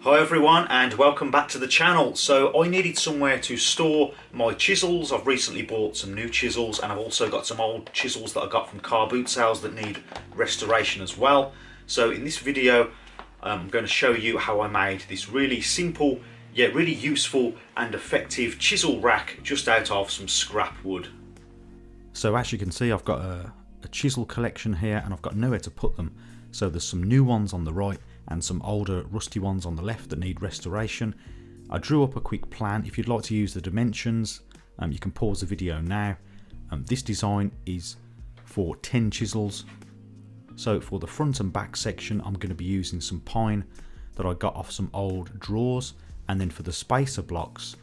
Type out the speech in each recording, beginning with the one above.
Hi everyone and welcome back to the channel. So I needed somewhere to store my chisels. I've recently bought some new chisels and I've also got some old chisels that I got from car boot sales that need restoration as well. So in this video I'm going to show you how I made this really simple yet really useful and effective chisel rack just out of some scrap wood. So as you can see, I've got a chisel collection here and I've got nowhere to put them. So there's some new ones on the right and some older rusty ones on the left that need restoration. I drew up a quick plan. If you'd like to use the dimensions, you can pause the video now. This design is for 10 chisels. So for the front and back section, I'm going to be using some pine that I got off some old drawers. And then for the spacer blocks,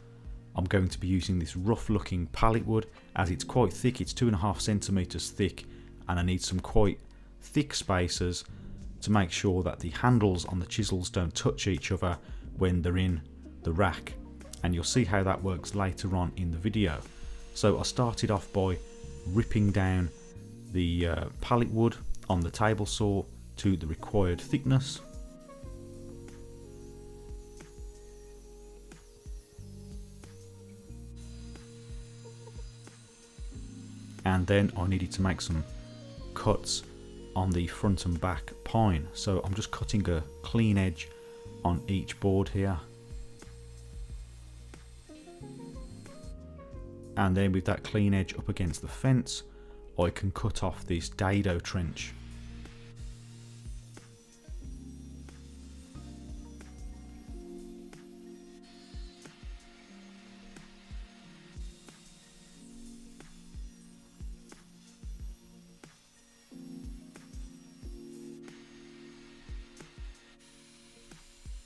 I'm going to be using this rough looking pallet wood, as it's quite thick. It's 2.5 centimeters thick, and I need some quite thick spacers to make sure that the handles on the chisels don't touch each other when they're in the rack, and you'll see how that works later on in the video. So I started off by ripping down the pallet wood on the table saw to the required thickness. And then I needed to make some cuts on the front and back pine. So I'm just cutting a clean edge on each board here. And then with that clean edge up against the fence, I can cut off this dado trench.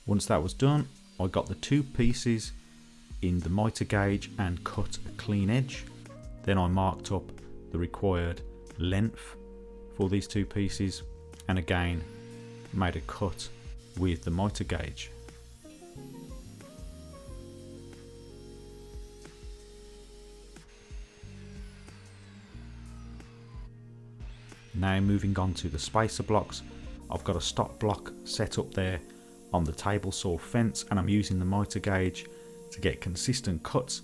Once that was done, I got the two pieces in the miter gauge and cut a clean edge. Then I marked up the required length for these two pieces, and again made a cut with the miter gauge. Now moving on to the spacer blocks, I've got a stop block set up there on the table saw fence, and I'm using the miter gauge to get consistent cuts.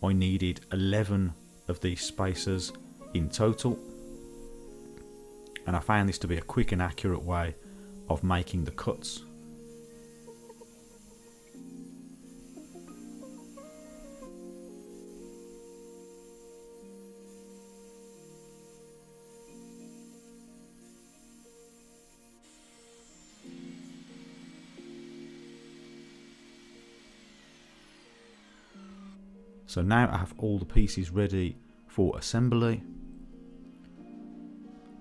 I needed 11 of these spacers in total, and I found this to be a quick and accurate way of making the cuts. So now I have all the pieces ready for assembly.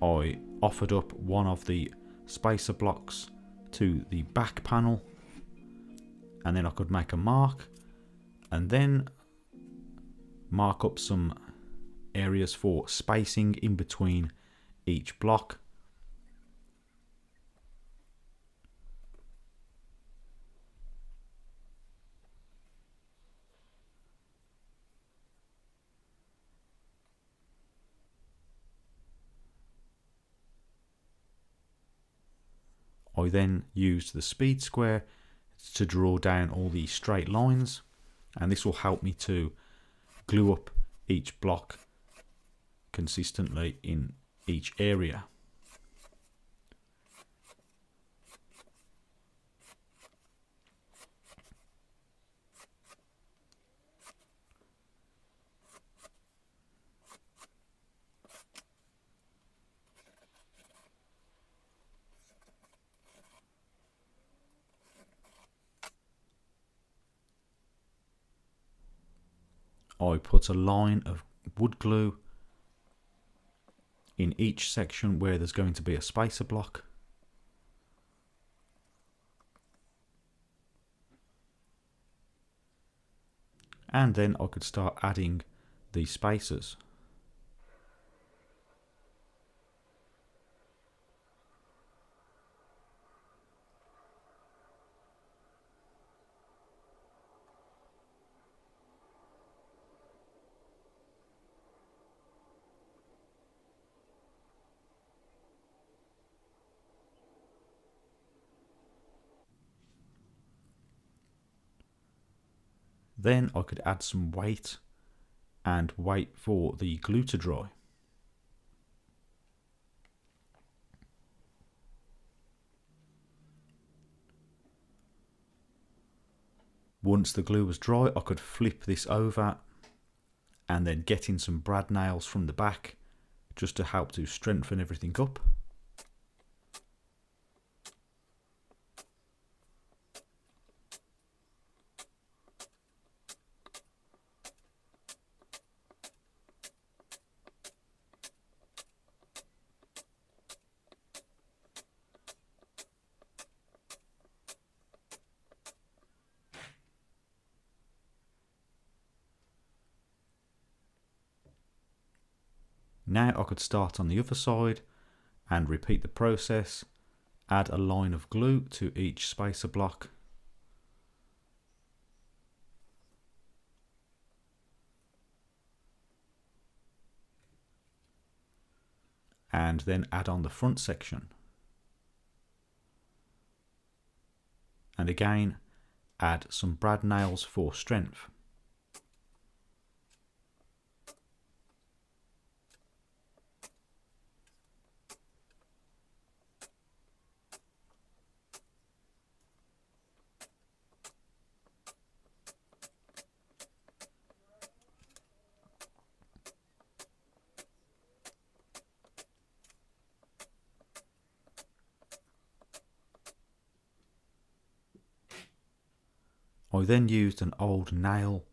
I offered up one of the spacer blocks to the back panel, and then I could make a mark and then mark up some areas for spacing in between each block. I then used the speed square to draw down all these straight lines, and this will help me to glue up each block consistently in each area. I put a line of wood glue in each section where there's going to be a spacer block. And then I could start adding these spacers. Then I could add some weight and wait for the glue to dry. Once the glue was dry, I could flip this over and then get in some brad nails from the back just to help to strengthen everything up. Now I could start on the other side and repeat the process, add a line of glue to each spacer block, and then add on the front section. And again, add some brad nails for strength. I then used an old nail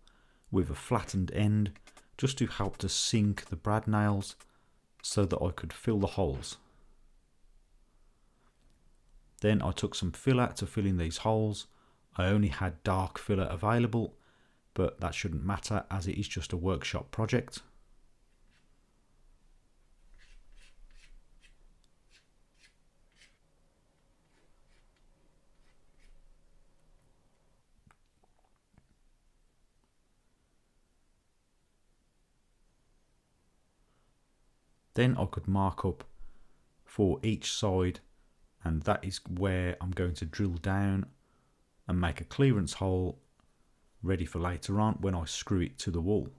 with a flattened end just to help to sink the brad nails so that I could fill the holes. Then I took some filler to fill in these holes. I only had dark filler available, but that shouldn't matter as it is just a workshop project. Then I could mark up for each side, and that is where I'm going to drill down and make a clearance hole ready for later on when I screw it to the wall.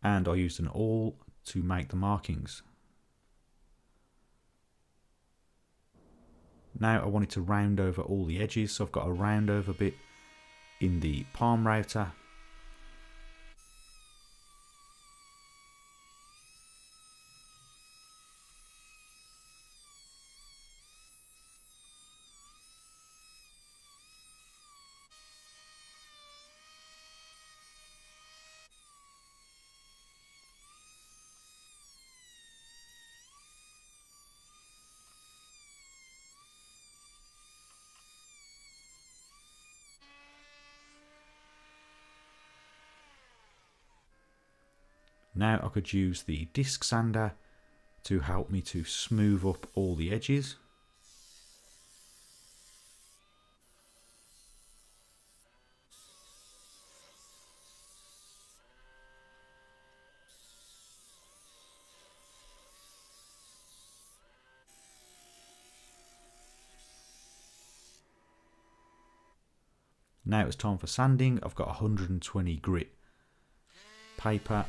And I used an awl to make the markings. Now I wanted to round over all the edges, so I've got a round over bit in the palm router. Now I could use the disc sander to help me to smooth up all the edges. Now it's time for sanding. I've got 120 grit paper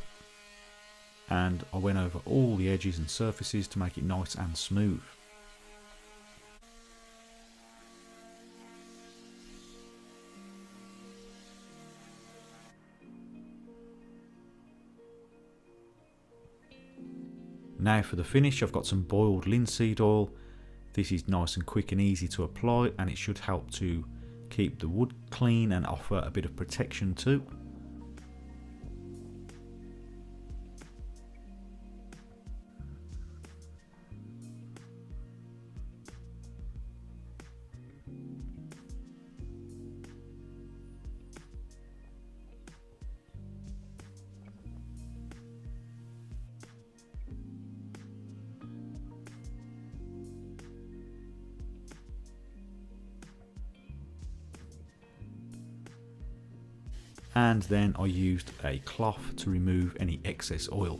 and I went over all the edges and surfaces to make it nice and smooth. Now for the finish, I've got some boiled linseed oil. This is nice and quick and easy to apply, and it should help to keep the wood clean and offer a bit of protection too. And then I used a cloth to remove any excess oil.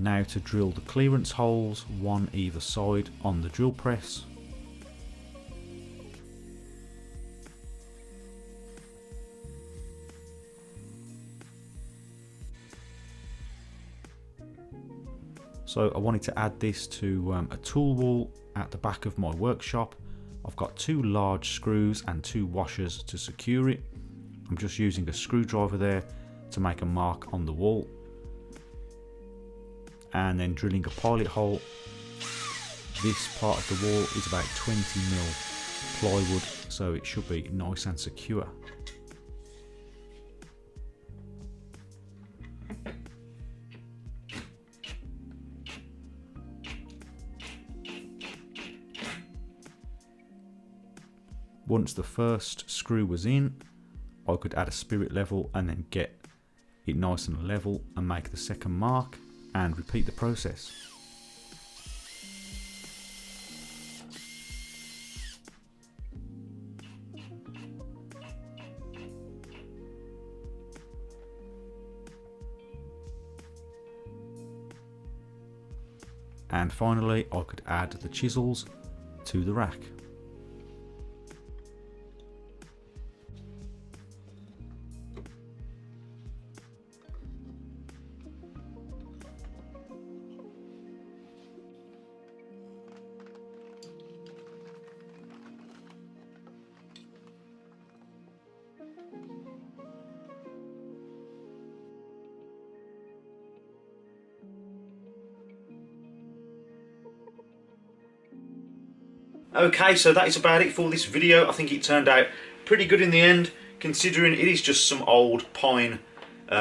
Now to drill the clearance holes, one either side on the drill press. So I wanted to add this to a tool wall at the back of my workshop. I've got 2 large screws and 2 washers to secure it. I'm just using a screwdriver there to make a mark on the wall. And then drilling a pilot hole. This part of the wall is about 20mm plywood, so it should be nice and secure. Once the first screw was in, I could add a spirit level and then get it nice and level and make the second mark and repeat the process. And finally, I could add the chisels to the rack. Okay, so that is about it for this video. I think it turned out pretty good in the end, considering it is just some old pine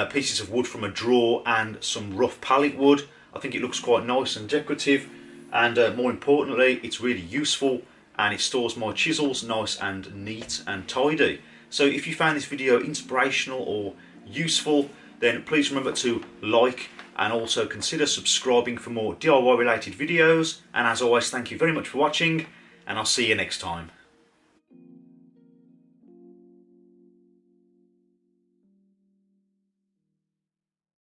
pieces of wood from a drawer and some rough pallet wood. I think it looks quite nice and decorative, and more importantly, it's really useful and it stores my chisels nice and neat and tidy. So if you found this video inspirational or useful, then please remember to like and also consider subscribing for more DIY related videos. And as always, thank you very much for watching, and I'll see you next time.